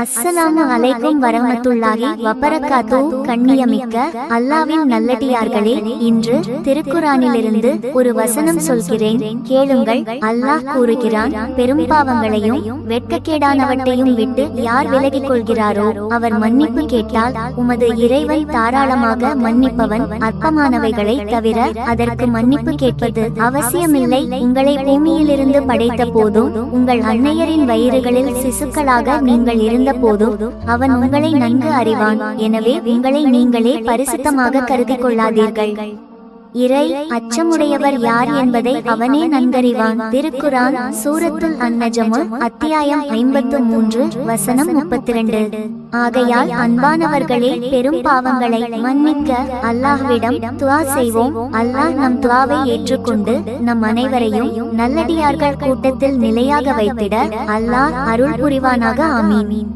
அஸ்ஸலாமு அலைக்கும் வரஹ்மத்துல்லாஹி வபரகாத்து. கண்ணியமிக்க அல்லாஹ்வின் நல்லடியார்களே, இன்று திருக்குரானிலிருந்து ஒரு வசனம் சொல்கிறேன், கேளுங்கள். அல்லாஹ் கூறுகிறான், பெரும் பாவங்களையும் வெட்கக்கேடானவற்றையும் விட்டு யார் விலகிக் கொள்கிறாரோ அவர் மன்னிப்பு கேட்டால் உமது இறைவன் தாராளமாக மன்னிப்பவன். அற்பமானவைகளை தவிர அதற்கு மன்னிப்பு கேட்பது அவசியமில்லை. உங்களை பூமியிலிருந்து படைத்த போதும் உங்கள் அன்னையரின் வயிறுகளில் சிசுக்களாக நீங்கள் இருந்த போதும் அவன் உங்களை நன்கு அறிவான். எனவே உங்களை நீங்களே பரிசுத்தமாக கருதிக் கொள்ளாதீர்கள். இறை அச்சமுடையவர் யார் என்பதை அவனே நன்கறிவான். திருக்குரான் சூரத்துல் அன்-நஜ்மு அத்தியாயம் 53 வசனம் 32. ஆகையால் அன்பானவர்களே, பெரும் பாவங்களை மன்னிக்க அல்லாஹ்விடம் துஆ செய்வோம். அல்லாஹ் நம் துஆவை ஏற்றுக்கொண்டு நம் அனைவரையும் நல்லடியார்கள் கூட்டத்தில் நிலையாக வைத்திட அல்லாஹ் அருள் புரிவானாக. ஆமீன்.